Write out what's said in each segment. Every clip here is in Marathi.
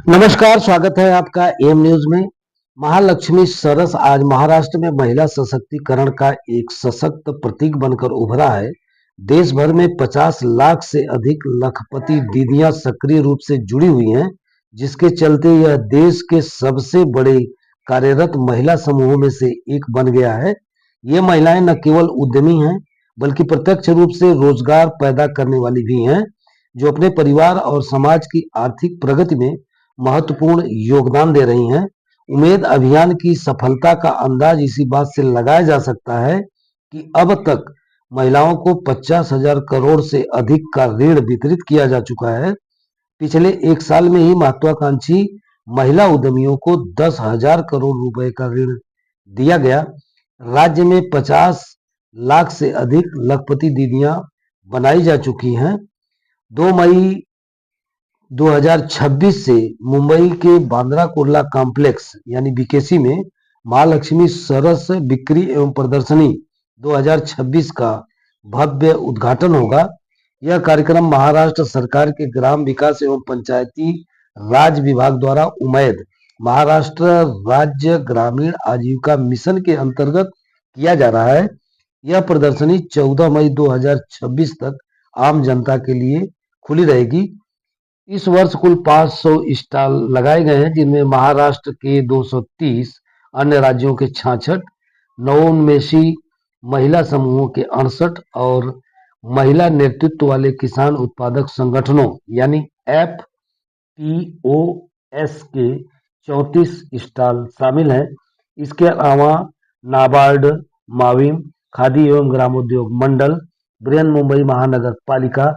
नमस्कार, स्वागत है आपका एम न्यूज में। महालक्ष्मी सरस आज महाराष्ट्र में महिला सशक्तिकरण का एक सशक्त प्रतीक बनकर उभरा है। देश भर में 50 लाख से अधिक लखपति दीदियां सक्रिय रूप से जुड़ी हुई हैं, जिसके चलते यह देश के सबसे बड़े कार्यरत महिला समूहों में से एक बन गया है। ये महिलाएं न केवल उद्यमी हैं, बल्कि प्रत्यक्ष रूप से रोजगार पैदा करने वाली भी हैं, जो अपने परिवार और समाज की आर्थिक प्रगति में महत्वपूर्ण योगदान दे रही हैं। उमेद अभियान की सफलता का अंदाज इसी बात से लगाया जा सकता है कि अब तक महिलाओं को 50,000 करोड़ से अधिक का ऋण वितरित किया जा चुका है। पिछले एक साल में ही महत्वाकांक्षी महिला उद्यमियों को 10,000 करोड़ रुपए का ऋण दिया गया। राज्य में 50 लाख से अधिक लखपति दीदियां बनाई जा चुकी हैं। 2 मई 2026 से मुंबई के बांद्रा कुर्ला कॉम्प्लेक्स यानी बीकेसी में महालक्ष्मी सरस बिक्री एवं प्रदर्शनी 2026 का भव्य उद्घाटन होगा। यह कार्यक्रम महाराष्ट्र सरकार के ग्राम विकास एवं पंचायती राज विभाग द्वारा उमैद महाराष्ट्र राज्य ग्रामीण आजीविका मिशन के अंतर्गत किया जा रहा है। यह प्रदर्शनी 14 मई 2026 तक आम जनता के लिए खुली रहेगी। इस वर्ष कुल 500 स्टॉल लगाए गए हैं, जिनमें महाराष्ट्र के 230, अन्य राज्यों के 66, नवोन्मेषी महिला समूहों के 68 और महिला नेतृत्व वाले किसान उत्पादक संगठनों यानी FPOS के 34 स्टॉल शामिल हैं। इसके अलावा नाबार्ड, माविम, खादी एवं ग्रामोद्योग मंडल, बृहन मुंबई महानगर पालिका,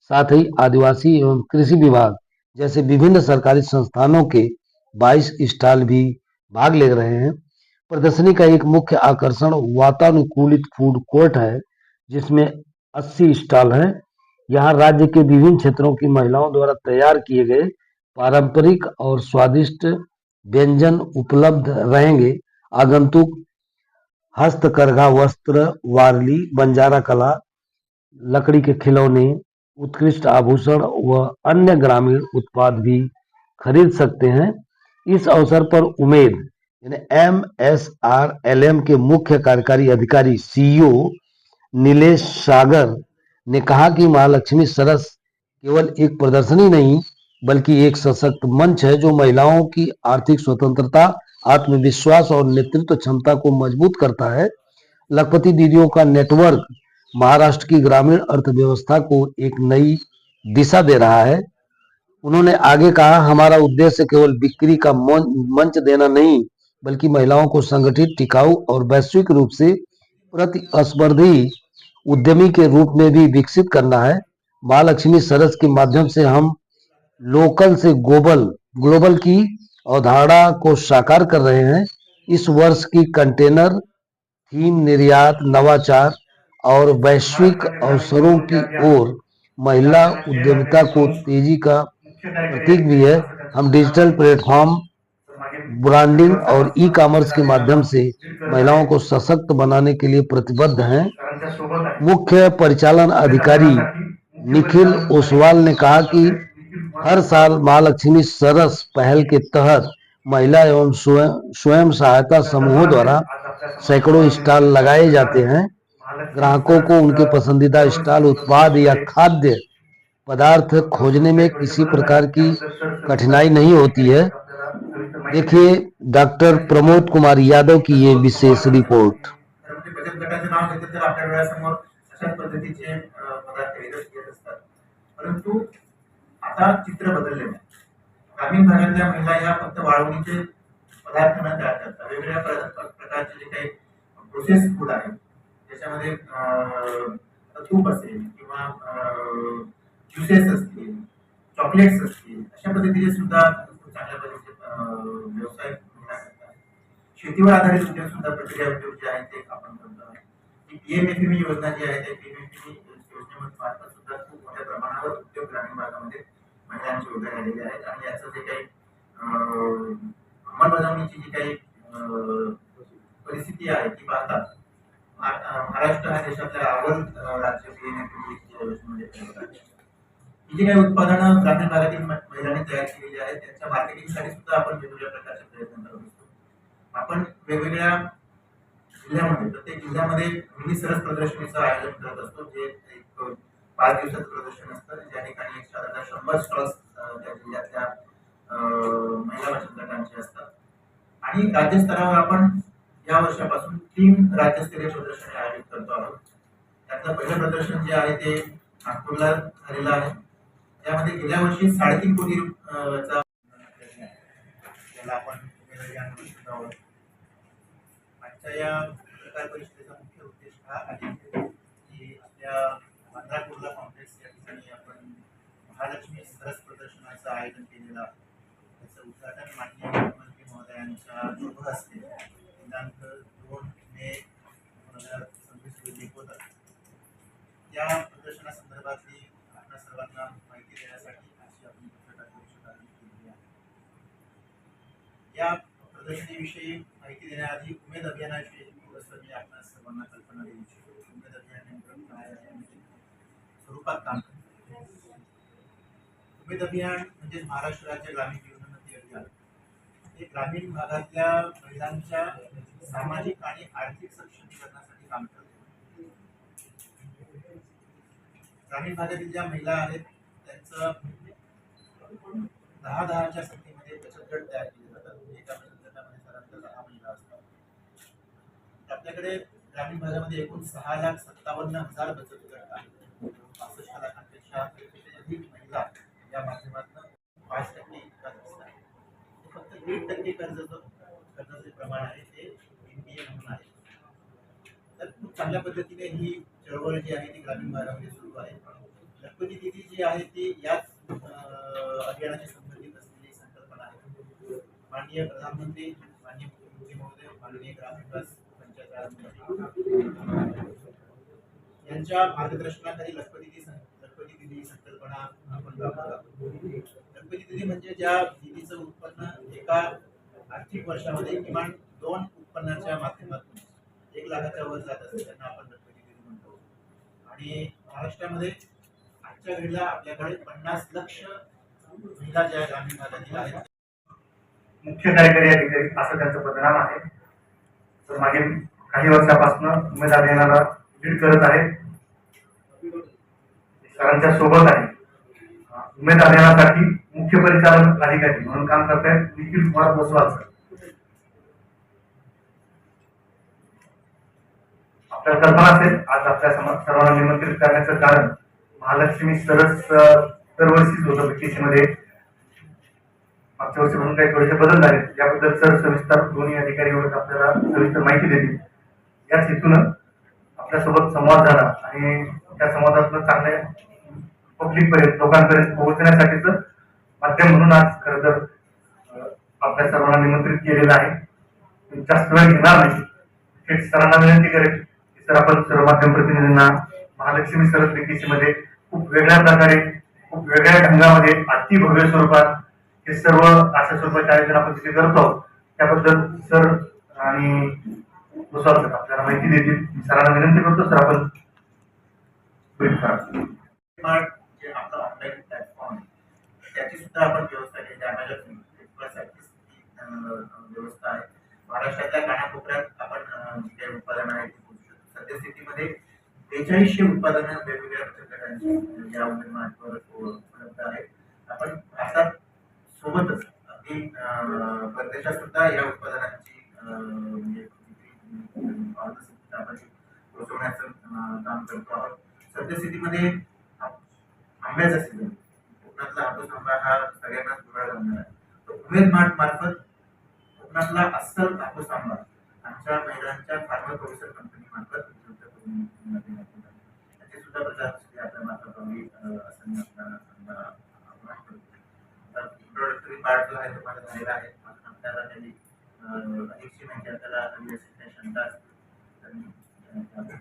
साथ ही आदिवासी एवं कृषि विभाग जैसे विभिन्न सरकारी संस्थानों के 22 स्टॉल भी भाग ले रहे हैं। प्रदर्शनी का एक मुख्य आकर्षण वातानुकूलित फूड कोर्ट है, जिसमें 80 स्टॉल हैं। यहाँ राज्य के विभिन्न क्षेत्रों की महिलाओं द्वारा तैयार किए गए पारंपरिक और स्वादिष्ट व्यंजन उपलब्ध रहेंगे। आगंतुक हस्तकरघा वस्त्र, वारली, बंजारा कला, लकड़ी के खिलौने, उत्कृष्ट आभूषण व अन्य ग्रामीण उत्पाद भी खरीद सकते हैं। इस अवसर पर उमेद यानी MSRLM के मुख्य कार्यकारी अधिकारी CEO नीलेश सागर ने कहा कि महालक्ष्मी सरस केवल एक प्रदर्शनी नहीं, बल्कि एक सशक्त मंच है जो महिलाओं की आर्थिक स्वतंत्रता, आत्मविश्वास और नेतृत्व क्षमता को मजबूत करता है। लखपति दीदियों का नेटवर्क महाराष्ट्र की ग्रामीण अर्थव्यवस्था को एक नई दिशा दे रहा है। उन्होंने आगे कहा, हमारा उद्देश्य केवल बिक्री का मंच देना नहीं, बल्कि महिलाओं को संगठित, टिकाऊ और वैश्विक रूप से प्रतिस्पर्धी उद्यमी के रूप में भी विकसित करना है। महालक्ष्मी सरस के माध्यम से हम लोकल से ग्लोबल ग्लोबल की अवधारणा को साकार कर रहे हैं। इस वर्ष की कंटेनर थीम निर्यात, नवाचार और वैश्विक अवसरों की ओर महिला उद्यमिता को तेजी का प्रतीक भी है। हम डिजिटल प्लेटफॉर्म, ब्रांडिंग और ई-कॉमर्स के माध्यम से महिलाओं को सशक्त बनाने के लिए प्रतिबद्ध हैं। मुख्य परिचालन अधिकारी निखिल ओसवाल ने कहा कि हर साल महालक्ष्मी सरस पहल के तहत महिला एवं स्वयं सहायता समूहों द्वारा सैकड़ों स्टॉल लगाए जाते हैं। ग्राहकों को उनके पसंदीदा स्टॉल, उत्पाद या खाद्य पदार्थ खोजने में किसी प्रकार की कठिनाई नहीं होती है। देखिए डॉक्टर प्रमोद कुमार यादव की ये विशेष रिपोर्ट। बचत गटाचे नाव घेतलं तर आपल्या डोळ्यासमोर अशाच पद्धतीचे पदार्थ येत असतात. परंतु आता चित्र बदललेलं आहे. ग्रामीण भागातल्या महिला या फक्त वाळवणीचे पदार्थ न तयार करतात. वेगवेगळ्या प्रकारचे जे काही प्रोसेस फूड आहे त्याच्यामध्ये तूप असेल किंवा ज्युसेस असतील, चॉकलेट्स असतील, अशा पद्धतीचे सुद्धा चांगल्या पद्धतीचे व्यवसाय शेतीवर आधारित उद्योग सुद्धा प्रक्रिया उद्योग जे आहेत ते आपण करतो. PMFME योजना जी आहे त्या PMFME योजनेमार्फत सुद्धा खूप मोठ्या प्रमाणावर उद्योग ग्रामीण भागामध्ये महिलांचे उभे राहिलेले आहेत आणि याचं जे काही अंमलबजावणीची जी काही परिस्थिती आहे ती पाहता महाराष्ट्र हा देशातल्या अव्वल राज्य PMFME योजनेमध्ये ही जी काही उत्पादनं ग्रामीण भागातील महिलांनी तयार केलेली आहेत त्यांच्या मार्केटिंगसाठी सुद्धा आपण वेगवेगळ्या प्रकारचे प्रयत्न करत असतो. आपण वेगवेगळ्या जिल्ह्यामध्ये प्रत्येक जिल्ह्यामध्ये मिनी सरस प्रदर्शनीचं आयोजन करत असतो, जे एक 5 दिवसाचं प्रदर्शन असतं, ज्या ठिकाणी एक साधारण 100 स्टॉल्स त्या जिल्ह्यातल्या महिला बचत गटांचे असतात. आणि राज्यस्तरावर आपण या वर्षापासून 3 राज्यस्तरीय प्रदर्शने आयोजित करतो आहोत. त्यातलं पहिलं प्रदर्शन जे आहे ते नागपूरला झालेलं आहे. त्यामध्ये गेल्या वर्षी 3.5 कोटी चा त्याला आपण उमेदवारी आणून शिकलो आहोत. आजच्या या पत्रकार परिषदेचा मुख्य उद्देश हा आहे की आपल्या बांद्राकुर्ला कॉम्प्लेक्स या ठिकाणी आपण महालक्ष्मी सरस प्रदर्शनाचं आयोजन केलेलं आहे. त्याचं उद्घाटन माननीय मुख्यमंत्री महोदयांच्या शुभ हस्ते दिनांक 2 मे 2026 रोजी होत आहे. या प्रदर्शनासंदर्भातली आपल्या सर्वांना माहिती देण्यासाठी अशी आपण पत्रकार परिषद आयोजित केलेली आहे. या प्रदर्शनीविषयी माहिती देण्याआधी उमेद अभियानाविषयी थोडंसं मी आपल्या सर्वांना कल्पना देऊ इच्छितो. उमेद अभियान नेमकं काय आहे आणि स्वरूपात काम करते. उमेद अभियान म्हणजे महाराष्ट्र राज्य ग्रामीण जीवनोन्नती अभियान हे ग्रामीण भागातल्या महिलांच्या सामाजिक आणि आर्थिक सक्षमीकरणासाठी काम करते. ग्रामीण भागातील ज्या महिला आहेत त्यांचं 10-10च्या संख्येमध्ये बचत गट तयार केले जातात. एका बचत गटामध्ये साधारणतः 10 महिला असतात. आपल्याकडे ग्रामीण भागामध्ये एकूण 6,57,000 बचत गट आहेत. 65 लाखांपेक्षा अधिक महिला या माध्यमातून 5% इतका दिसत आहे. फक्त 1% कर्जाचे प्रमाण आहे ते NPA म्हणून आहे. तर खूप चांगल्या पद्धतीने ही चळवळ जी आहे ती ग्रामीण भागामध्ये सुरू आहे. लखपती दिदी जी आहे ती याच अभियानाशी संबंधित असलेली संकल्पना आहे. माननीय प्रधानमंत्री, माननीय मुख्यमंत्री महोदय, माननीय ग्रामविकास पंचायत राज मंत्री यांच्या मार्गदर्शनाखाली लखपती दिदी संकल्पना आपण राबवत आहोत. लखपती दिदी म्हणजे ज्या दिदीचं उत्पन्न एका आर्थिक वर्षामध्ये किमान 2 उत्पन्नाच्या माध्यमातून 1 लाखाच्या वर जात असेल त्यांना आपण लखपती दिदी म्हणतो. आणि महाराष्ट्रामध्ये आजच्या घडीला आपल्याकडे 50 लक्ष महिला ज्या ग्रामीण भागातील आहेत मुख्य कार्यकारी अधिकारी असं त्यांचं पदनाम आहे. तर मागील काही वर्षापासून उमेद अभियानाला लीड करत आहे. सरांच्या सोबत आहे. उमेद अभियानासाठी मुख्य परिचालन अधिकारी म्हणून काम करतायत निखिल कुमार बोसवाल सर. आपल्याला कल्पना असेल आज आपल्या सर्वांना निमंत्रित करण्याचं कारण महालक्ष्मी सरस दरवर्षीच होतं बीटीसी मध्ये. मागच्या वर्षी म्हणून काही थोडेसे बदल झाले. याबद्दल सर सविस्तर दोन्ही अधिकारी वर्ग आपल्याला सविस्तर माहिती देतील. याच हेतून आपल्यासोबत संवाद झाला आणि त्या संवादातून चांगल्या पब्लिक पर्यंत लोकांपर्यंत पोहोचण्यासाठीच माध्यम म्हणून आज खरं तर आपल्या सर्वांना निमंत्रित केलेलं आहे. जास्त वेळ घेणार नाही. थेट सरांना विनंती करेल की सर आपण सर्व माध्यम प्रतिनिधींना महालक्ष्मी सरस बीटीसी मध्ये खूप वेगळ्या प्रकारे खूप वेगळ्या ढंगामध्ये अति भव्य स्वरूपात हे सर्व अशा स्वरूपाचे आयोजन आपण तिथे करतो. त्याबद्दल सर आणि सर आपल्याला माहिती देतील. सरांना विनंती करतो सर आपण जे आपलं ऑनलाईन प्लॅटफॉर्म त्याची सुद्धा आपण व्यवस्था केली आहे. व्यवस्था आहे. महाराष्ट्रातल्या कानाकोपऱ्यात आपण जी काही उत्पादनं आहेत सद्यस्थितीमध्ये 4200 उत्पादनं वेगवेगळ्या बचत गटांची या उमेदवारांवर उपलब्ध आहेत. आपण भारतात सोबतच अगदी परदेशात सुद्धा या उत्पादनांची म्हणजे आपण पोहोचवण्याचं काम करतो आहोत. सद्यस्थितीमध्ये आंब्याचा सीझन कोकणातला हापूस आंबा हा सगळ्यांनाच गोळा लागणार आहे. उमेद मार्ट मार्फत कोकणातला अस्सल हापूस आंबा आमच्या महिलांच्या फार्मर प्रोड्युसर कंपनी मार्फत उपलब्ध करून त्याची सुद्धा प्रचार आपल्या मार्फत हवी असं मी आपल्याला इंट्रोडक्टरी पार्ट जो आहे तो माझा झालेला आहे. आपल्याला त्यांनी अधिकची माहिती आपल्याला हवी असेल काही शंका असतील तर